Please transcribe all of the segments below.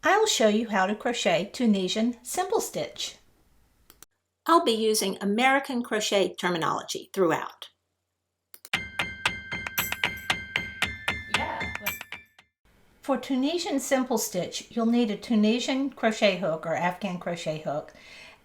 I will show you how to crochet Tunisian Simple Stitch. I'll be using American crochet terminology throughout. For Tunisian Simple Stitch, you'll need a Tunisian crochet hook or Afghan crochet hook,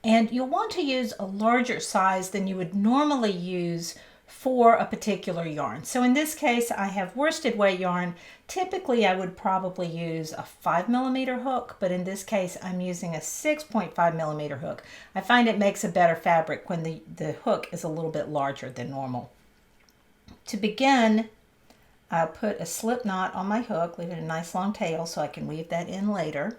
and you'll want to use a larger size than you would normally use for a particular yarn. So in this case, I have worsted weight yarn. Typically, I would probably use a 5mm hook, but in this case, I'm using a 6.5mm hook. I find it makes a better fabric when the hook is a little bit larger than normal. To begin, I'll put a slip knot on my hook, leave it a nice long tail so I can weave that in later,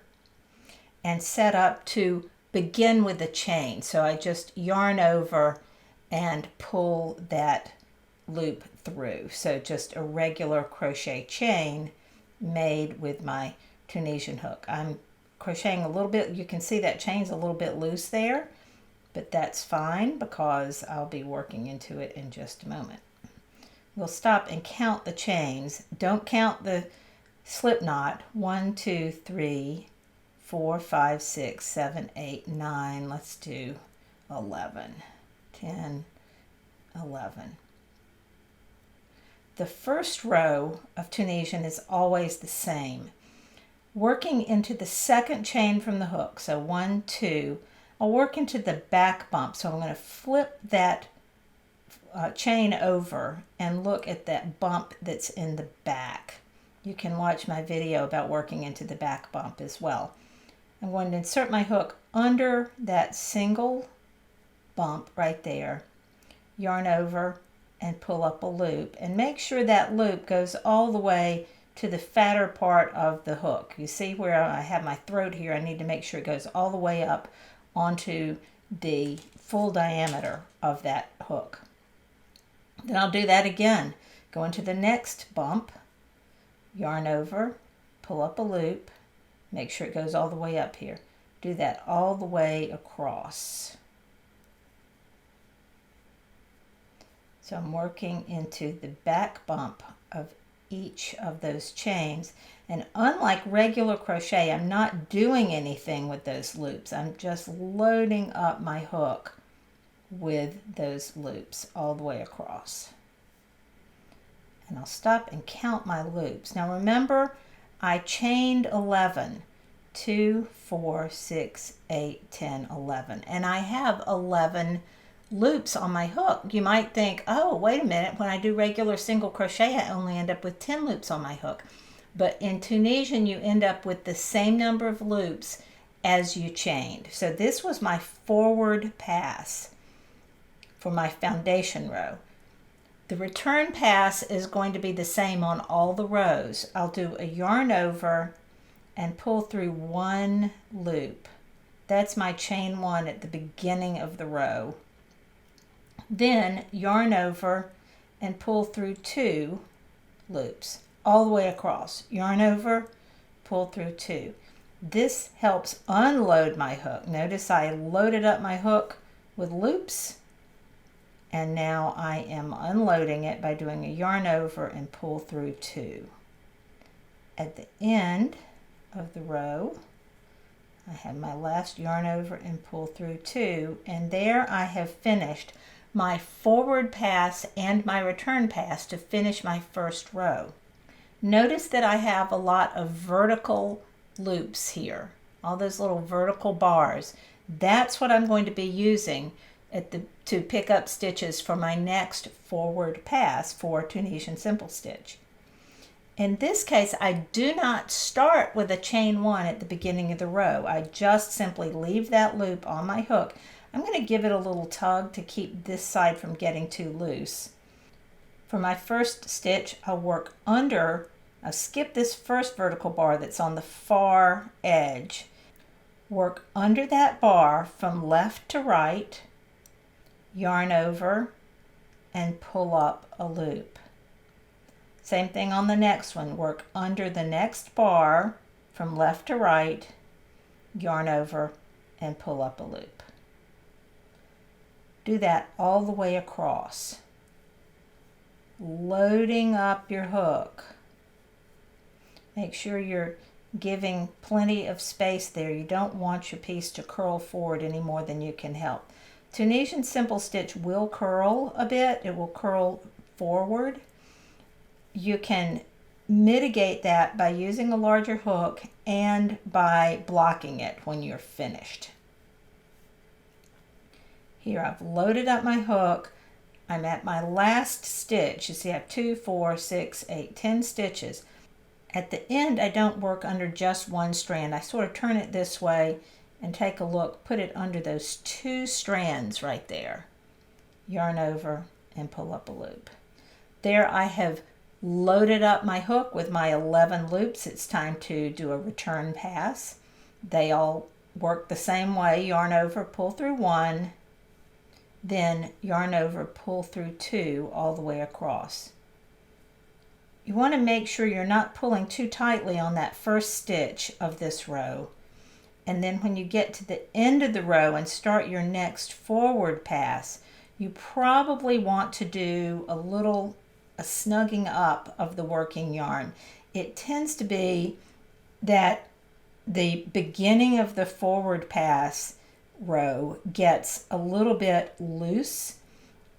and set up to begin with the chain. So I just yarn over and pull that loop through. So just a regular crochet chain made with my Tunisian hook. I'm crocheting a little bit, you can see that chain's a little bit loose there, but that's fine because I'll be working into it in just a moment. We'll stop and count the chains. Don't count the slip knot. 1, 2, 3, 4, 5, 6, 7, 8, 9. Let's do 11. 10, 11. The first row of Tunisian is always the same. Working into the second chain from the hook, so 1, 2, I'll work into the back bump. So I'm going to flip that chain over and look at that bump that's in the back. You can watch my video about working into the back bump as well. I'm going to insert my hook under that single bump right there, yarn over and pull up a loop, and make sure that loop goes all the way to the fatter part of the hook. You see where I have my throat here? I need to make sure it goes all the way up onto the full diameter of that hook. Then I'll do that again. Go into the next bump, yarn over, pull up a loop, make sure it goes all the way up here. Do that all the way across. So I'm working into the back bump of each of those chains. And unlike regular crochet, I'm not doing anything with those loops. I'm just loading up my hook with those loops all the way across. And I'll stop and count my loops. Now remember, I chained 11. 2, 4, 6, 8, 10, 11. And I have 11 loops on my hook. You might think, oh, wait a minute, when I do regular single crochet, I only end up with 10 loops on my hook. But in Tunisian, you end up with the same number of loops as you chained. So this was my forward pass for my foundation row. The return pass is going to be the same on all the rows. I'll do a yarn over and pull through one loop. That's my chain one at the beginning of the row. Then yarn over and pull through 2 loops all the way across. Yarn over, pull through 2. This helps unload my hook. Notice I loaded up my hook with loops, and now I am unloading it by doing a yarn over and pull through 2. At the end of the row, I have my last yarn over and pull through 2, and there I have finished my forward pass and my return pass to finish my first row. Notice that I have a lot of vertical loops here, all those little vertical bars. That's what I'm going to be using to pick up stitches for my next forward pass for Tunisian Simple Stitch. In this case, I do not start with a chain 1 at the beginning of the row. I just simply leave that loop on my hook. I'm going to give it a little tug to keep this side from getting too loose. For my first stitch, I'll skip this first vertical bar that's on the far edge. Work under that bar from left to right, yarn over, and pull up a loop. Same thing on the next one. Work under the next bar from left to right, yarn over, and pull up a loop. Do that all the way across, loading up your hook. Make sure you're giving plenty of space there. You don't want your piece to curl forward any more than you can help. Tunisian Simple Stitch will curl a bit. It will curl forward. You can mitigate that by using a larger hook and by blocking it when you're finished. Here I've loaded up my hook. I'm at my last stitch. You see I have 2, 4, 6, 8, 10 stitches. At the end I don't work under just one strand. I sort of turn it this way and take a look, put it under those 2 strands right there. Yarn over and pull up a loop. There I have loaded up my hook with my 11 loops. It's time to do a return pass. They all work the same way. Yarn over, pull through 1, then yarn over, pull through 2 all the way across. You want to make sure you're not pulling too tightly on that first stitch of this row. And then when you get to the end of the row and start your next forward pass, you probably want to do a snugging up of the working yarn. It tends to be that the beginning of the forward pass row gets a little bit loose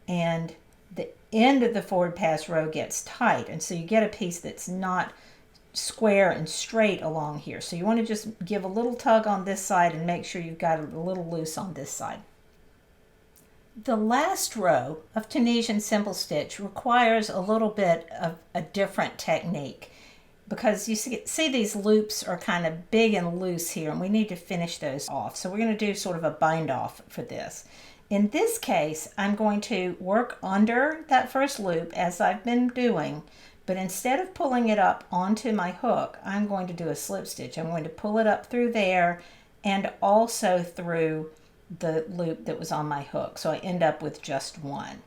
and the end of the forward pass row gets tight, and so you get a piece that's not square and straight along here. So you want to just give a little tug on this side and make sure you've got it a little loose on this side. The last row of Tunisian Simple Stitch requires a little bit of a different technique because you see these loops are kind of big and loose here, and we need to finish those off. So we're going to do sort of a bind off for this. In this case, I'm going to work under that first loop as I've been doing, but instead of pulling it up onto my hook, I'm going to do a slip stitch. I'm going to pull it up through there and also through the loop that was on my hook. So I end up with just one.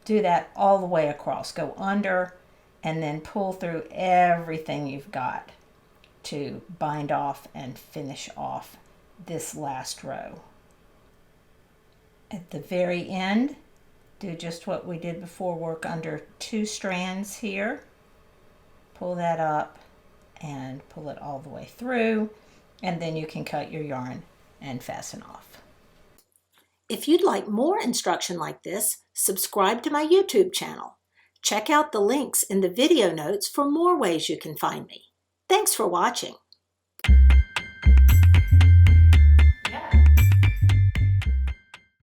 Do that all the way across. Go under and then pull through everything you've got to bind off and finish off this last row. At the very end, do just what we did before, work under 2 strands here, pull that up and pull it all the way through, and then you can cut your yarn and fasten off. If you'd like more instruction like this, subscribe to my YouTube channel. Check out the links in the video notes for more ways you can find me. Thanks for watching.